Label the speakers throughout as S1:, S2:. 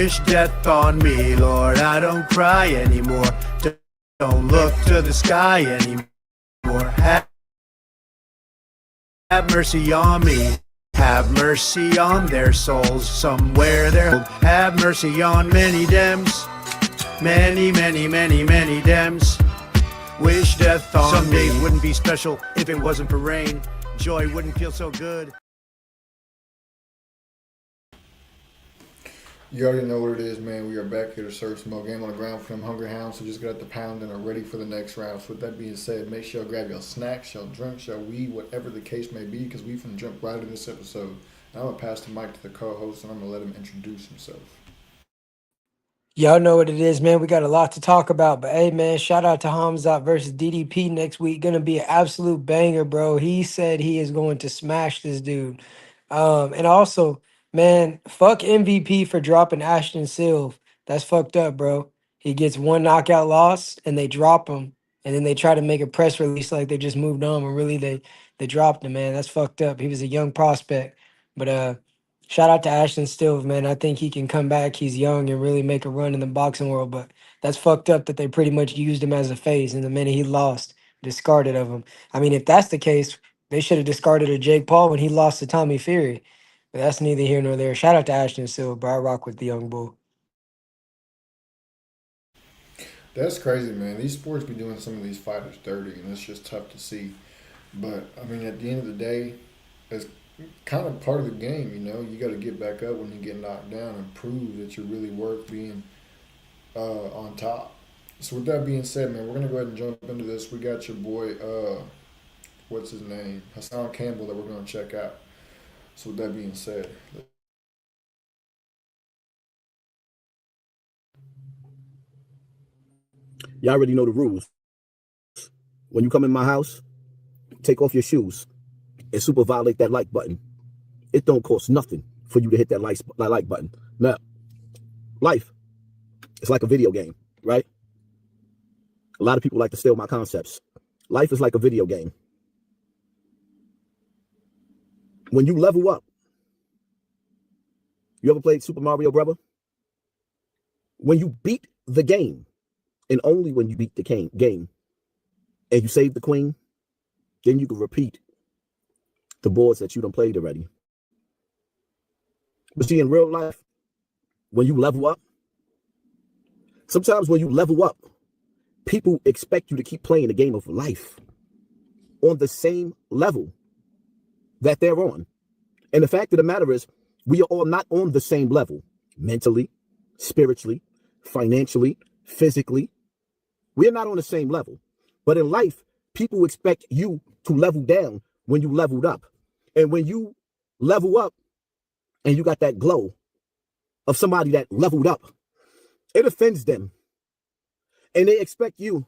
S1: wish death on me, Lord. I don't cry anymore. Don't look to the sky anymore. Have mercy on me. Have mercy on their souls. Somewhere there. Have mercy on many Dems. Many Dems. Wish death on Some days wouldn't be special if it wasn't for rain. Joy wouldn't feel so good.
S2: You already know what it is, man. We are back here to serve some more game on the ground for them hungry hounds who just got the pound and are ready for the next round. So with that being said, make sure you grab your snacks, your drinks, your weed, whatever the case may be, because we finna jump right in this episode. And I'm gonna pass the mic to the co-host and I'm gonna let him introduce himself.
S3: Y'all know what it is, man. We got a lot to talk about. But hey, man, shout out to Hamzat versus DDP next week. Gonna be an absolute banger, bro. He said he is going to smash this dude. And also, man, fuck MVP for dropping Ashton Silva. That's fucked up, bro. He gets one knockout loss and they drop him. And then they try to make a press release like they just moved on, and really they dropped him, man. That's fucked up. He was a young prospect. But shout out to Ashton Silva, man. I think he can come back. He's young and really make a run in the boxing world. But that's fucked up that they pretty much used him as a face. And the minute he lost, discarded of him. I mean, if that's the case, they should have discarded of Jake Paul when he lost to Tommy Fury. But that's neither here nor there. Shout out to Ashton Silva, bro. I rock with the young bull.
S2: That's crazy, man. These sports be doing some of these fighters dirty, and it's just tough to see. But I mean, at the end of the day, it's kind of part of the game. You know, you got to get back up when you get knocked down and prove that you're really worth being on top. So with that being said, man, we're gonna go ahead and jump into this. We got your boy, what's his name, Hassan Campbell, that we're gonna check out. So with that being said,
S4: y'all already know the rules. When you come in my house, take off your shoes and super violate that like button. It don't cost nothing for you to hit that like button. Now, life, it's like a video game, right? A lot of people like to steal my concepts. Life is like a video game. When you level up, you ever played Super Mario Brother? When you beat the game, and only when you beat the game, and you save the queen, then you can repeat the boards that you done played already. But see, in real life, when you level up, sometimes when you level up, people expect you to keep playing the game of life on the same level that they're on. And the fact of the matter is, we are all not on the same level, mentally, spiritually, financially, physically. We're not on the same level. But in life, people expect you to level down when you leveled up. And when you level up and you got that glow of somebody that leveled up, it offends them. And they expect you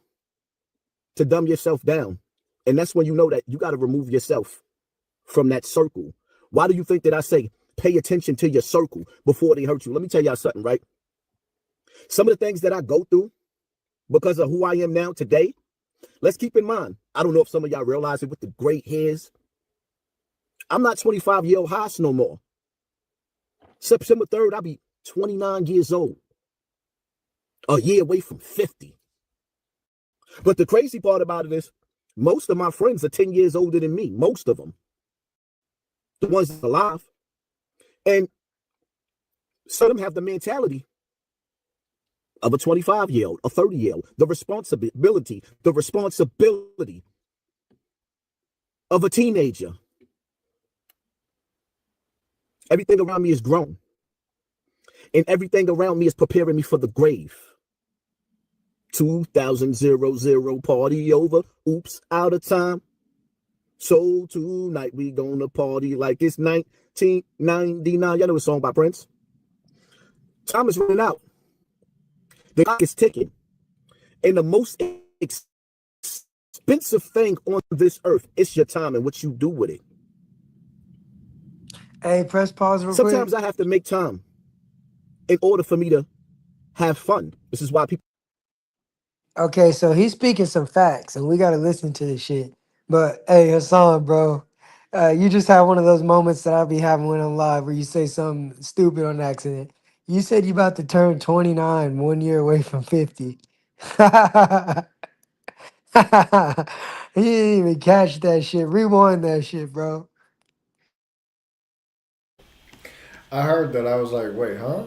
S4: to dumb yourself down. And that's when you know that you got to remove yourself from that circle. Why do you think that I say pay attention to your circle before they hurt you? Let me tell y'all something, right? Some of the things that I go through because of who I am now today, let's keep in mind, I don't know if some of y'all realize it with the gray hairs. I'm not 25-year-old Haas no more. September 3rd, I'll be 29 years old. A year away from 50. But the crazy part about it is, most of my friends are 10 years older than me. Most of them. The ones that are alive. And some of them have the mentality of a 25-year-old, a 30-year-old. The responsibility of a teenager. Everything around me is grown. And everything around me is preparing me for the grave. 2000 party over. Oops, out of time. So tonight we gonna party like it's 1999. Y'all know a song by Prince. Time is running out. The clock is ticking. And the most expensive thing on this earth is your time and what you do with it.
S3: Hey, press pause real
S4: Sometimes
S3: quick.
S4: I have to make time in order for me to have fun. This is why people.
S3: Okay, so he's speaking some facts, and we got to listen to this shit. But hey, Hassan, bro, you just have one of those moments that I be having when I'm live where you say something stupid on accident. You said you about to turn 29, 1 year away from 50. He didn't even catch that shit. Rewind that shit, bro.
S2: I heard that. I was like, wait, huh?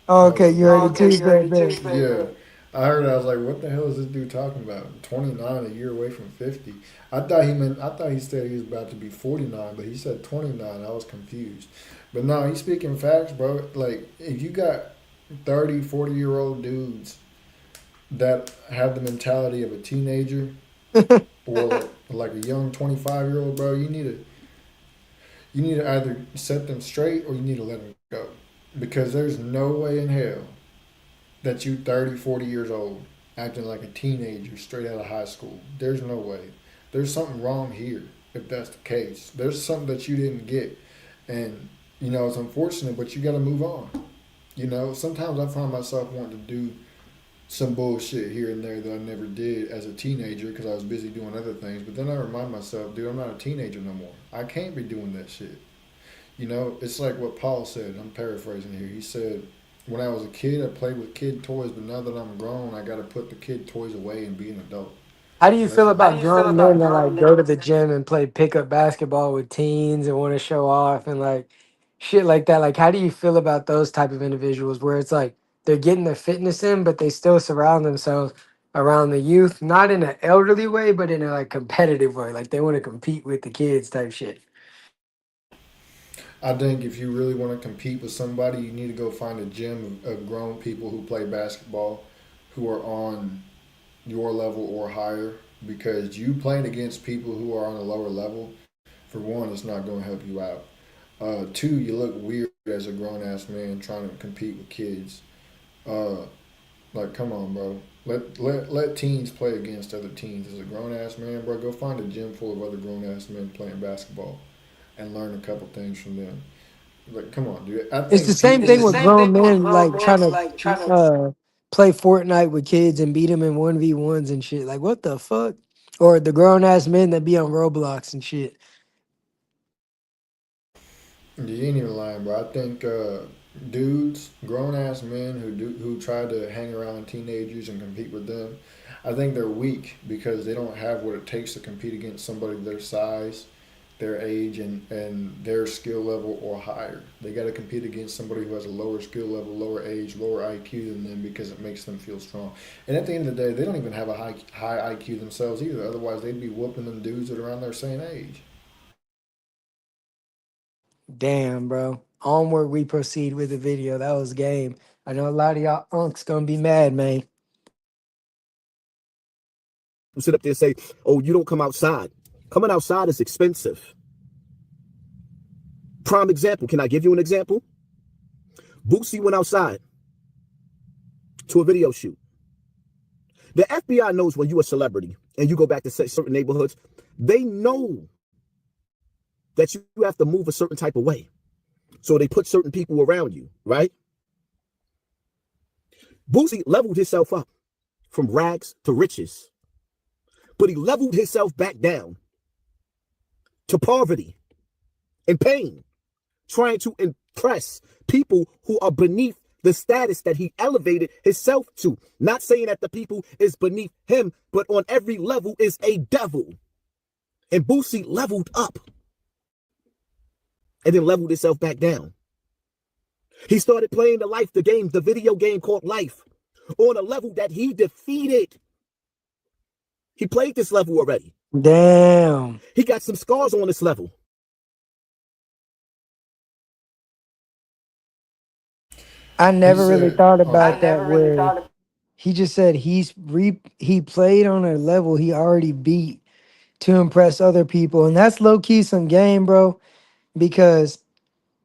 S3: Oh,
S2: I was
S3: okay,
S2: like,
S3: you
S2: what?
S3: heard
S2: Oh,
S3: it
S2: okay,
S3: too,
S2: you heard
S3: bad,
S2: it too,
S3: bad.
S2: baby. Yeah. I heard it. I was like, what the hell is this dude talking about? 29, a year away from 50. I thought he said he was about to be 49, but he said 29. I was confused. But no, he's speaking facts, bro. Like, if you got 30, 40-year-old dudes that have the mentality of a teenager or like a young 25-year-old, bro, you need to either set them straight or you need to let them go. Because there's no way in hell that you 30, 40 years old acting like a teenager straight out of high school. There's no way. There's something wrong here if that's the case. There's something that you didn't get. And, it's unfortunate, but you got to move on. Sometimes I find myself wanting to do some bullshit here and there that I never did as a teenager because I was busy doing other things. But then I remind myself, dude, I'm not a teenager no more. I can't be doing that shit. It's like what Paul said. I'm paraphrasing here. He said, when I was a kid, I played with kid toys, but now that I'm grown, I got to put the kid toys away and be an adult.
S3: How do you
S2: And that's
S3: feel
S2: what. How do
S3: about
S2: you feel
S3: grown men
S2: about
S3: that like
S2: grown
S3: go to
S2: men?
S3: the gym and play pickup basketball with teens and want to show off and like shit like that? Like, how do you feel about those type of individuals where it's like they're getting their fitness in, but they still surround themselves around the youth, not in an elderly way, but in a like competitive way, like they want to compete with the kids type shit.
S2: I think if you really want to compete with somebody, you need to go find a gym of grown people who play basketball, who are on your level or higher. Because you playing against people who are on a lower level, for one, it's not going to help you out. Two, you look weird as a grown ass man trying to compete with kids. Uh, like, come on, bro. Let teens play against other teens. As a grown ass man, bro, go find a gym full of other grown ass men playing basketball and learn a couple things from them. Like, come on, dude. I
S3: It's the
S2: think
S3: same
S2: people.
S3: thing
S2: It's the
S3: with
S2: same
S3: grown
S2: thing with
S3: men
S2: grown
S3: like trying
S2: men
S3: to
S2: like trying to.
S3: play Fortnite with kids and beat them in 1v1s and shit. Like, what the fuck? Or the grown ass men that be on Roblox and shit.
S2: You ain't even lying, bro. I think dudes, grown ass men who try to hang around teenagers and compete with them, I think they're weak because they don't have what it takes to compete against somebody their size, their age, and their skill level or higher. They got to compete against somebody who has a lower skill level, lower age, lower IQ than them because it makes them feel strong. And at the end of the day, they don't even have a high IQ themselves either. Otherwise, they'd be whooping them dudes that are around their same age.
S3: Damn, bro. Onward we proceed with the video. That was game. I know a lot of y'all unks gonna be mad, man.
S4: Sit up there and say, oh, you don't come outside. Coming outside is expensive. Prime example. Can I give you an example? Boosie went outside to a video shoot. The FBI knows when you're a celebrity and you go back to certain neighborhoods, they know that you have to move a certain type of way. So they put certain people around you, right? Boosie leveled himself up from rags to riches, but he leveled himself back down to poverty and pain, trying to impress people who are beneath the status that he elevated himself to. Not saying that the people is beneath him, but on every level is a devil. And Boosie leveled up and then leveled himself back down. He started playing the video game called Life, on a level that he defeated. He played this level already.
S3: Damn.
S4: He got some scars on this level.
S3: I
S2: He
S3: never really
S2: said,
S3: thought
S2: "Oh,
S3: about that where
S2: thought
S3: he just said he played on a level he already beat to impress other people. And that's low key some game, bro, because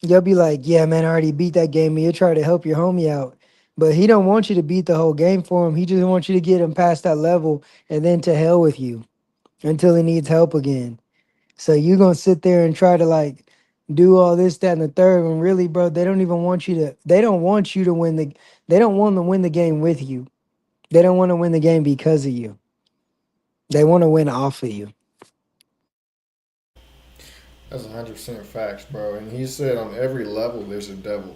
S3: you'll be like, yeah, man, I already beat that game. And you'll try to help your homie out. But he don't want you to beat the whole game for him. He just wants you to get him past that level and then to hell with you until he needs help again. So you gonna sit there and try to like do all this, that, and the third when really, bro, they don't even want you to they don't want you to win they don't want to win the game with you. They don't want to win the game because of you. They want to win off of you.
S2: that's 100% facts, bro." And he said, "On every level, there's a devil."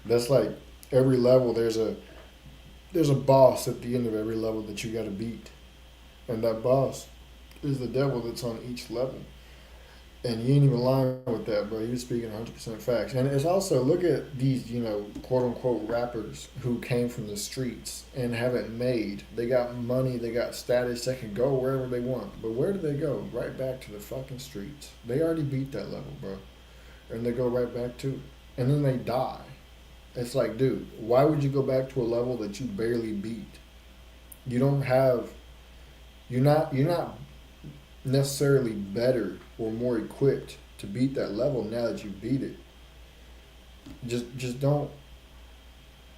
S2: That's like every level there's a boss at the end of every level that you got to beat, and that boss is the devil that's on each level. And you ain't even lying with that, bro. You're speaking 100% facts. And it's also, look at these, quote unquote rappers who came from the streets and haven't made. They got money, they got status, they can go wherever they want. But where do they go? Right back to the fucking streets. They already beat that level, bro. And they go right back to it. And then they die. It's like, dude, why would you go back to a level that you barely beat? You don't have, you're not necessarily better or more equipped to beat that level now that you beat it. Just don't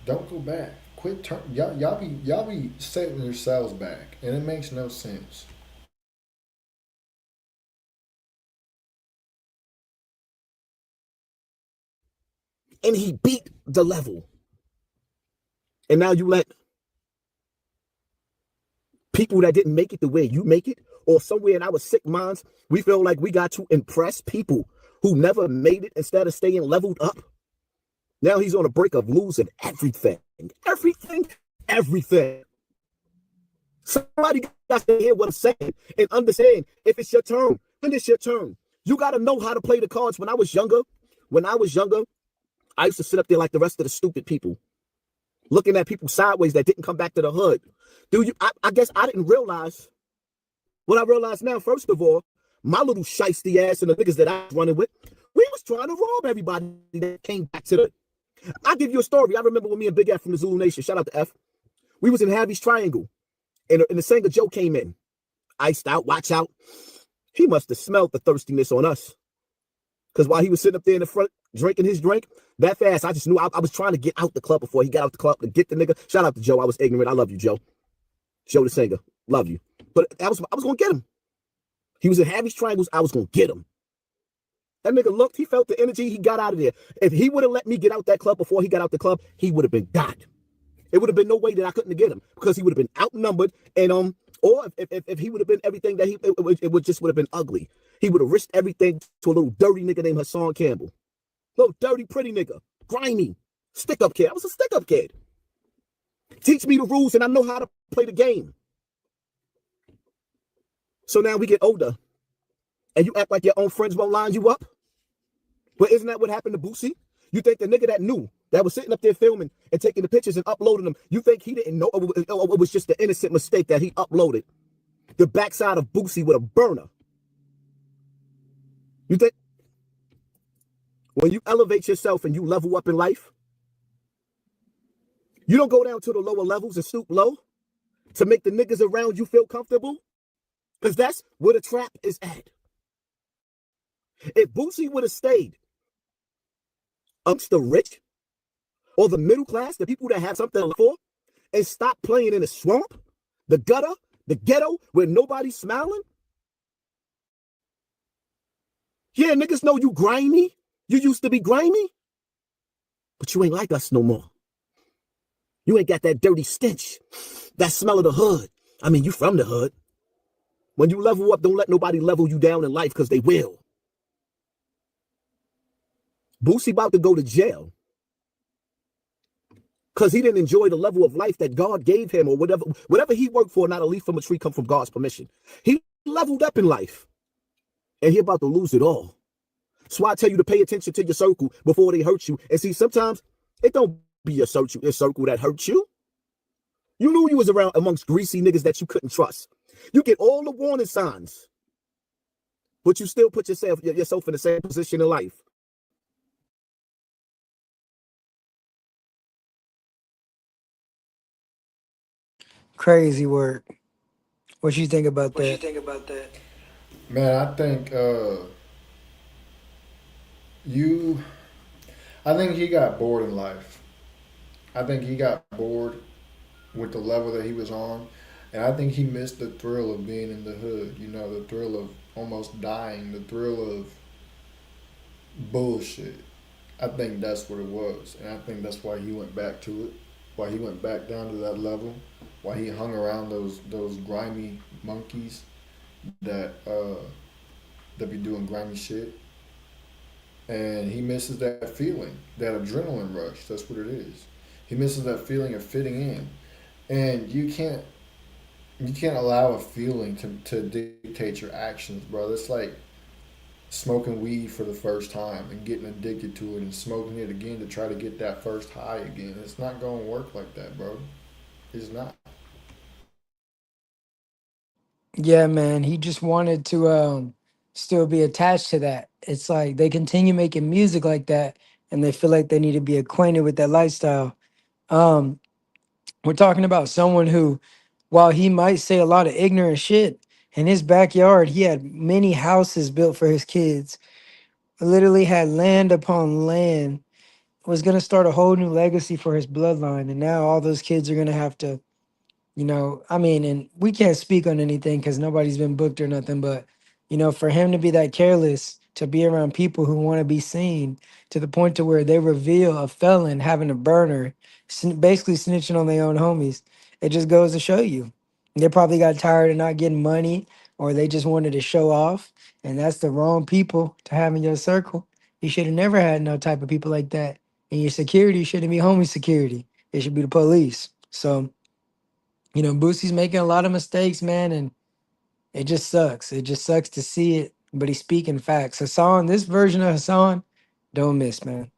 S2: go back. Quit y'all be setting yourselves back, and it makes no sense.
S4: And he beat the level. And now you let people that didn't make it the way you make it, or somewhere in our sick minds, we feel like we got to impress people who never made it instead of staying leveled up. Now he's on the brink of losing everything. Everything. Somebody got to hear what I'm saying and understand if it's your turn, when it's your turn. You got to know how to play the cards. When I was younger, I used to sit up there like the rest of the stupid people, looking at people sideways that didn't come back to the hood. Dude, I guess I didn't realize what I realize now. First of all, my little shiesty ass and the niggas that I was running with, we was trying to rob everybody that came back to the. I'll give you a story. I remember when me and Big F from the Zulu Nation, shout out to F, we was in Harvey's Triangle, and the singer Joe came in, iced out, watch out. He must have smelled the thirstiness on us, because while he was sitting up there in the front drinking his drink, that fast, I just knew I was trying to get out the club before he got out the club to get the nigga. Shout out to Joe. I was ignorant. I love you, Joe. Joe the singer. Love you. But I was going to get him. He was in Harvey's Triangles. I was going to get him. That nigga looked. He felt the energy. He got out of there. If he would have let me get out that club before he got out the club, he would have been got. It would have been no way that I couldn't get him, because he would have been outnumbered. And or if he would have been everything that it would have been ugly. He would have risked everything to a little dirty nigga named Hassan Campbell. Little dirty, pretty nigga. Grimy. Stick-up kid. I was a stick-up kid. Teach me the rules and I know how to play the game. So now we get older and you act like your own friends won't line you up. But isn't that what happened to Boosie? You think the nigga that knew, that was sitting up there filming and taking the pictures and uploading them, you think he didn't know it was just an innocent mistake that he uploaded the backside of Boosie with a burner? You think when you elevate yourself and you level up in life, you don't go down to the lower levels and stoop low to make the niggas around you feel comfortable? Because that's where the trap is at. If Boosie would have stayed amongst the rich or the middle class, the people that have something to live for, and stop playing in the swamp, the gutter, the ghetto, where nobody's smiling. Yeah, niggas know you grimy. You used to be grimy, but you ain't like us no more. You ain't got that dirty stench, that smell of the hood. I mean, you from the hood. When you level up, don't let nobody level you down in life, because they will. Boosie about to go to jail because he didn't enjoy the level of life that God gave him, or whatever he worked for. Not a leaf from a tree come from God's permission. He leveled up in life, and he about to lose it all. That's why I tell you to pay attention to your circle before they hurt you. And see, sometimes it don't be your circle that hurts you. You knew you was around amongst greasy niggas that you couldn't trust. You get all the warning signs, but you still put yourself in the same position in life.
S3: Crazy work. What you think about that?
S2: Man, I think I think he got bored in life. I think he got bored with the level that he was on. And I think he missed the thrill of being in the hood, the thrill of almost dying, the thrill of bullshit. I think that's what it was. And I think that's why he went back to it, why he went back down to that level, why he hung around those grimy monkeys that be doing grimy shit. And he misses that feeling, that adrenaline rush. That's what it is. He misses that feeling of fitting in, and you can't allow a feeling to dictate your actions, bro. It's like smoking weed for the first time and getting addicted to it and smoking it again to try to get that first high again. It's not gonna work like that, bro. It's not.
S3: Yeah, man. He just wanted to still be attached to that. It's like they continue making music like that and they feel like they need to be acquainted with that lifestyle. Um, we're talking about someone who, while he might say a lot of ignorant shit, in his backyard, he had many houses built for his kids, literally had land upon land, was going to start a whole new legacy for his bloodline. And now all those kids are going to have to, I mean, and we can't speak on anything because nobody's been booked or nothing, but, for him to be that careless, to be around people who want to be seen to the point to where they reveal a felon having a burner, basically snitching on their own homies, it just goes to show you. They probably got tired of not getting money or they just wanted to show off. And that's the wrong people to have in your circle. You should have never had no type of people like that. And your security shouldn't be homie security. It should be the police. So, Boosie's making a lot of mistakes, man, and it just sucks. It just sucks to see it, but he's speaking facts. Hassan, this version of Hassan, don't miss, man.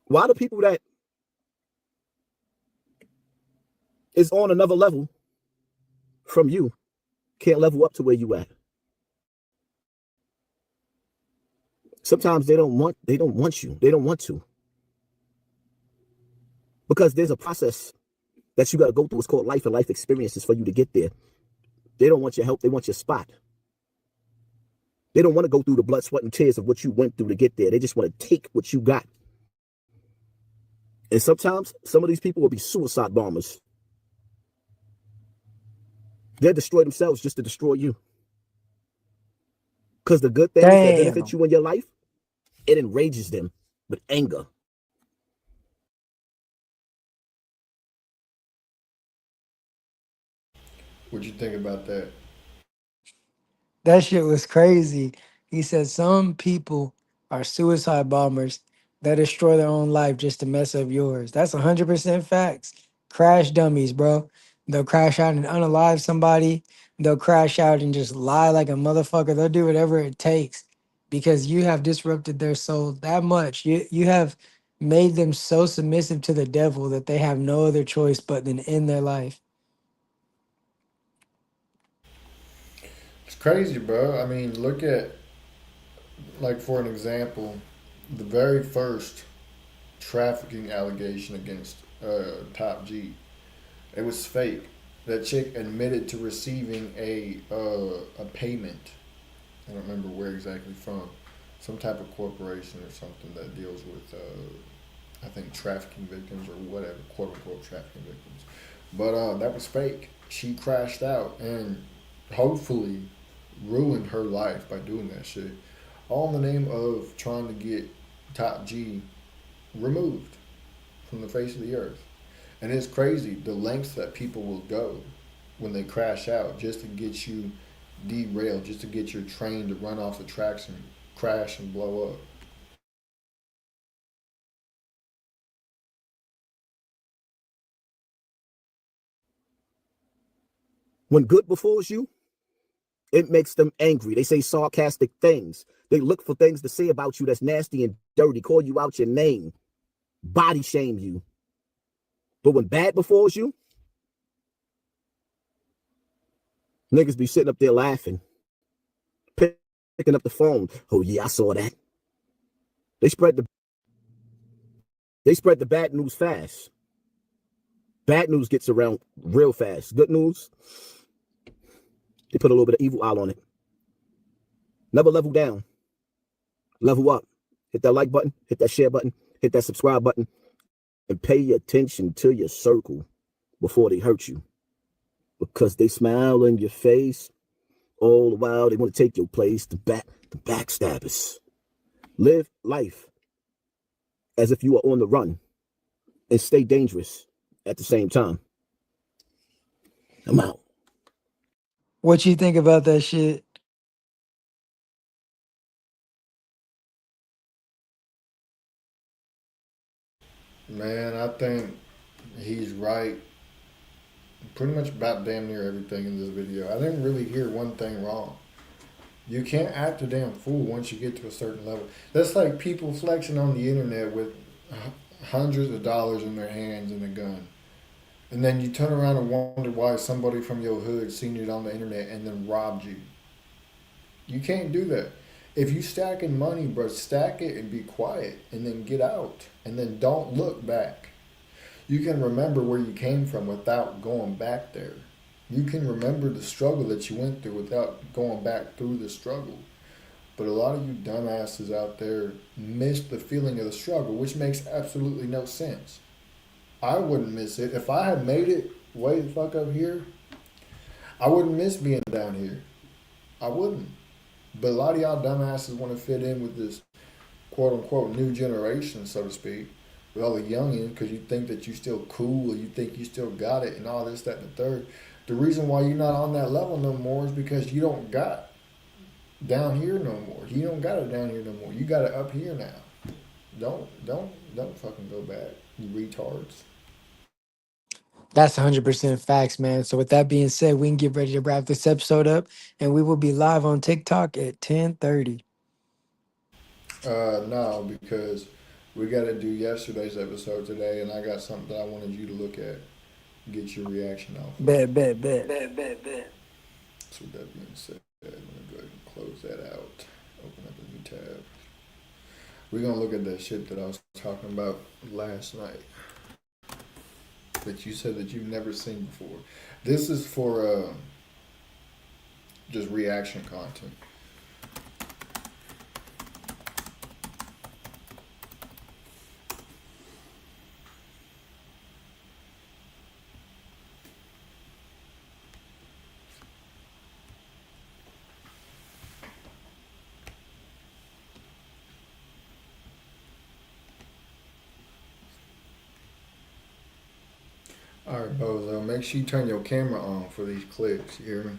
S4: Why the people that is on another level from you can't level up to where you at? Sometimes they don't want you. They don't want to. Because there's a process that you got to go through. It's called life and life experiences for you to get there. They don't want your help. They want your spot. They don't want to go through the blood, sweat, and tears of what you went through to get there. They just want to take what you got. And sometimes some of these people will be suicide bombers. They'll destroy themselves just to destroy you. Because the good things that benefit
S3: Damn.
S4: you in your life, it enrages them with anger.
S2: What you think about that?
S3: That shit was crazy. He said some people are suicide bombers that destroy their own life just to mess up yours. That's 100% facts. Crash dummies, bro. They'll crash out and unalive somebody. They'll crash out and just lie like a motherfucker. They'll do whatever it takes because you have disrupted their soul that much. You have made them so submissive to the devil that they have no other choice but to end their life.
S2: It's crazy, bro. I mean, look at, like, for an example, the very first trafficking allegation against Top G. It was fake. That chick admitted to receiving a payment. I don't remember where exactly from. Some type of corporation or something that deals with, I think, trafficking victims or whatever, quote unquote trafficking victims. But that was fake. She crashed out and hopefully ruined her life by doing that shit. All in the name of trying to get Top G removed from the face of the earth. And it's crazy the lengths that people will go when they crash out just to get you derailed, just to get your train to run off the tracks and crash and blow up.
S4: When good befalls you, it makes them angry. They say sarcastic things. They look for things to say about you that's nasty and dirty, call you out your name, body shame you. But when bad befalls you, niggas be sitting up there laughing, picking up the phone. Oh yeah, I saw that. They spread the bad news fast. Bad news gets around real fast. Good news, they put a little bit of evil eye on it. Never level down. Level up. Hit that like button, hit that share button, hit that subscribe button, and pay attention to your circle before they hurt you. Because they smile in your face all the while. They want to take your place. The backstabbers. Live life as if you are on the run and stay dangerous at the same time. I'm out.
S3: What you think about that shit?
S2: Man, I think he's right. Pretty much about damn near everything in this video. I didn't really hear one thing wrong. You can't act a damn fool once you get to a certain level. That's like people flexing on the internet with hundreds of dollars in their hands and a gun. And then you turn around and wonder why somebody from your hood seen it on the internet and then robbed you. You can't do that. If you stacking money, bro, stack it and be quiet and then get out. And then don't look back. You can remember where you came from without going back there. You can remember the struggle that you went through without going back through the struggle. But a lot of you dumbasses out there miss the feeling of the struggle, which makes absolutely no sense. I wouldn't miss it. If I had made it way the fuck up here, I wouldn't miss being down here. I wouldn't. But a lot of y'all dumbasses want to fit in with this quote unquote new generation, so to speak, with all the youngins, because you think that you still cool or you think you still got it and all this, that, and the third. The reason why you're not on that level no more is because you don't got down here no more. You don't got it down here no more. You got it up here now. Don't fucking go back, you retards.
S3: That's 100% facts, man. So with that being said, we can get ready to wrap this episode up, and we will be live on TikTok at 10:30.
S2: No, because we got to do yesterday's episode today, and I got something that I wanted you to look at, get your reaction off.
S3: Bet.
S2: So with that being said, I'm going to go ahead and close that out. Open up a new tab. We're going to look at that shit that I was talking about last night that you said that you've never seen before. This is for just reaction content. Alright, Bozo, make sure you turn your camera on for these clips, you hear me?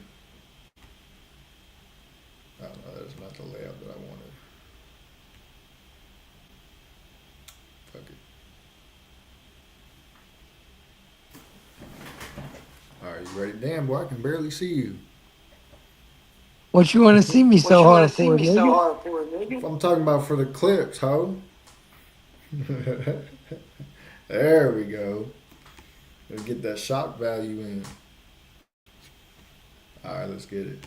S2: Oh no, that's not the layout that I wanted. Fuck it. Alright, you ready? Damn, boy, I can barely see you.
S3: What you want to see me so hard for, nigga?
S2: I'm talking about for the clips, ho. There we go. Let's get that shock value in. Alright, let's get it.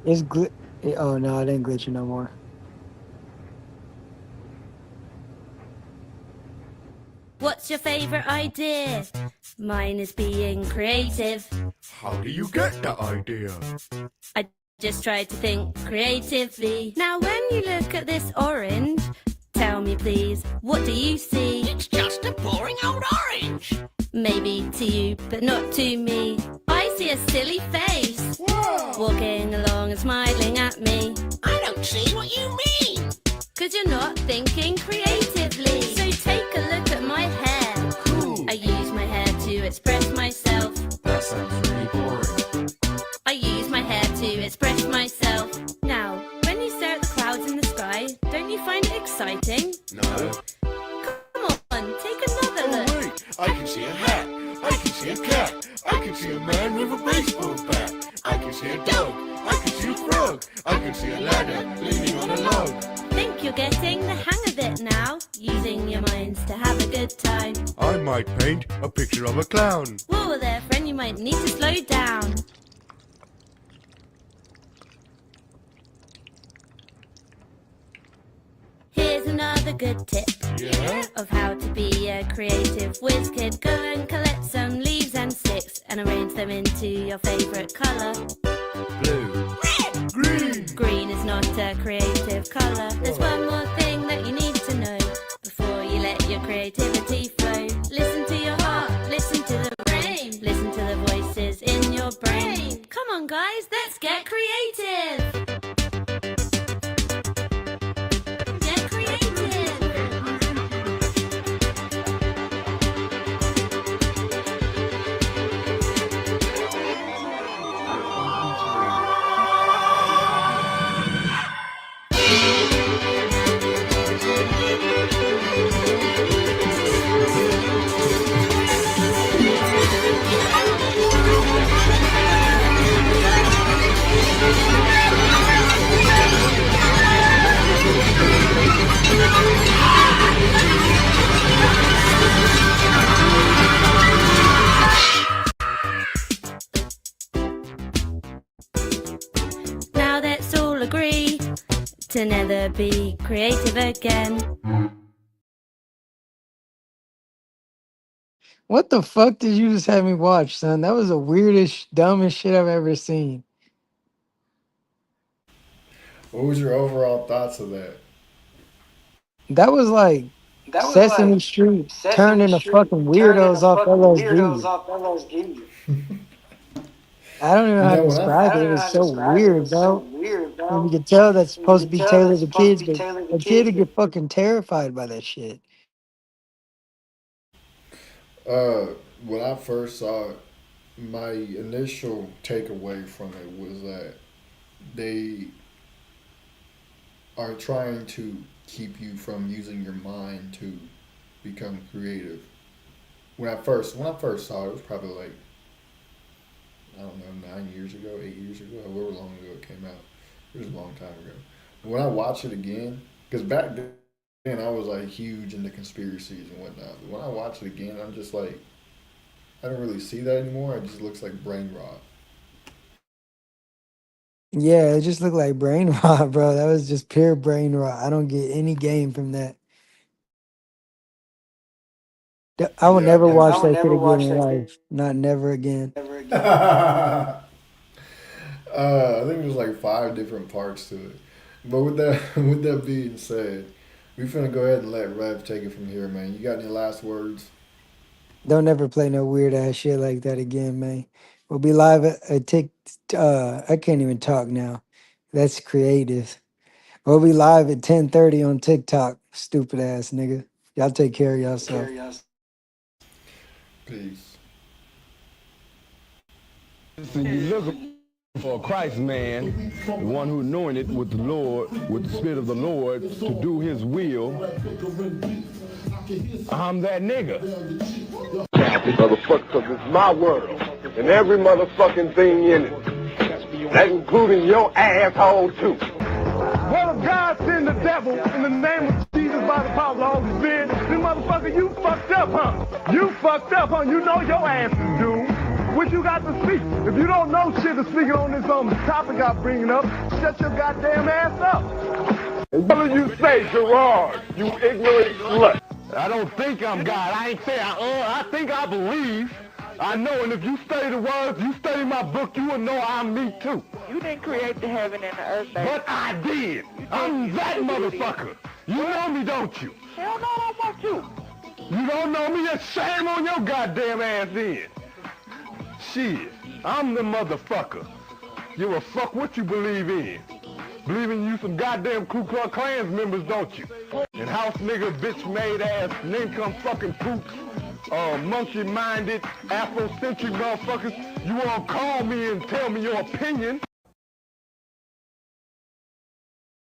S3: It's oh no, it ain't glitching no more.
S5: What's your favorite idea? Mine is being creative.
S1: How do you get that idea?
S5: I just tried to think creatively. Now when you look at this orange, tell me please, what do you see?
S6: It's just a boring old orange.
S5: Maybe to you, but not to me. I see a silly face.
S6: Whoa.
S5: Walking along and smiling at me.
S6: I don't see what you mean.
S5: 'Cause you're not thinking creatively. So take a look at my hair.
S6: Cool.
S5: I use my hair to express myself.
S1: That sounds really boring.
S5: I use my hair to express myself. Now, when you stare at the clouds in the sky, don't you find it exciting?
S1: No.
S5: Come on, take another
S1: Oh
S5: look.
S1: wait, I can see a hat. I can see a cat. I can see a man with a baseball bat. I can see a dog. I can see a frog. I can see a ladder leaning on a log.
S5: Think you're getting the hang of it now, using your minds to have a good time.
S1: I might paint a picture of a clown.
S5: Whoa there, friend, you might need to slow down. Here's another good tip.
S1: Yeah?
S5: Of how to be a creative whiz kid. Go and collect some leaves and sticks and arrange them into your favorite color.
S1: Blue.
S6: Red.
S1: Green.
S5: Green is not a creative color. There's one more thing that you need to know before you let your creativity flow. Listen to your heart, listen to the brain, listen to the voices in your brain. Come on guys, let's get creative. to never be creative again.
S3: What the fuck did you just have me watch, son? That was the weirdest, dumbest shit I've ever seen.
S2: What was your overall thoughts of that?
S3: That was like Sesame Street turned into fucking weirdos off LSD. I don't even know
S2: You
S3: how to
S2: know when I
S3: describe it. It was so weird, bro. And you could tell that's supposed to be tailored to kids, but a kid would get fucking terrified by that shit.
S2: when I first saw it, my initial takeaway from it was that they are trying to keep you from using your mind to become creative. When I first saw it, it was probably like, I don't know, 9 years ago, 8 years ago, however long ago it came out. It was a long time ago. But when I watch it again, because back then I was like huge into conspiracies and whatnot. But when I watch it again, I'm just like, I don't really see that anymore. It just looks like brain rot.
S3: Yeah, it just looked like brain rot, bro. That was just pure brain rot. I don't get any game from that. I will
S2: Yeah,
S3: never
S2: I
S3: watch that shit again in life. Not never again.
S2: I think there's like 5 different parts to it. But with that with that being said, we finna go ahead and let Rev take it from here, man. You got any last words?
S3: Don't ever play no weird ass shit like that again, man. We'll be live at I can't even talk now. That's creative. We'll be live at 10:30 on TikTok. Stupid ass nigga. Y'all take care of yourself.
S2: Peace.
S7: So you looking for a Christ man, the one who anointed with the Lord, with the Spirit of the Lord, to do his will. I'm that nigga.
S8: Motherfucker, because it's my world, and every motherfucking thing in it, that including your asshole too.
S7: What if God send the devil in the name of Jesus by the power of the Holy Spirit? Then motherfucker, you fucked up, huh? You fucked up, huh? You know your ass is doomed. What you got to speak? If you don't know shit to speak on this topic I'm bringing up, shut your goddamn ass up.
S8: What do you say, Gerard? You ignorant slut.
S7: I don't think I'm God. I ain't saying I think I believe. I know, and if you study the words, you study my book, you will know I'm me too.
S9: You didn't create the heaven and the earth, baby.
S7: But I did. I'm that motherfucker. You know me, don't you?
S9: Hell no, I don't want you.
S7: You don't know me? Then shame on your goddamn ass then. Shit, I'm the motherfucker. Give a fuck what you believe in. Believe in you some goddamn Ku Klux Klans members, don't you? And house nigga, bitch made ass, nincome fucking poops, monkey minded, Afrocentric motherfuckers. You wanna call me and tell me your opinion?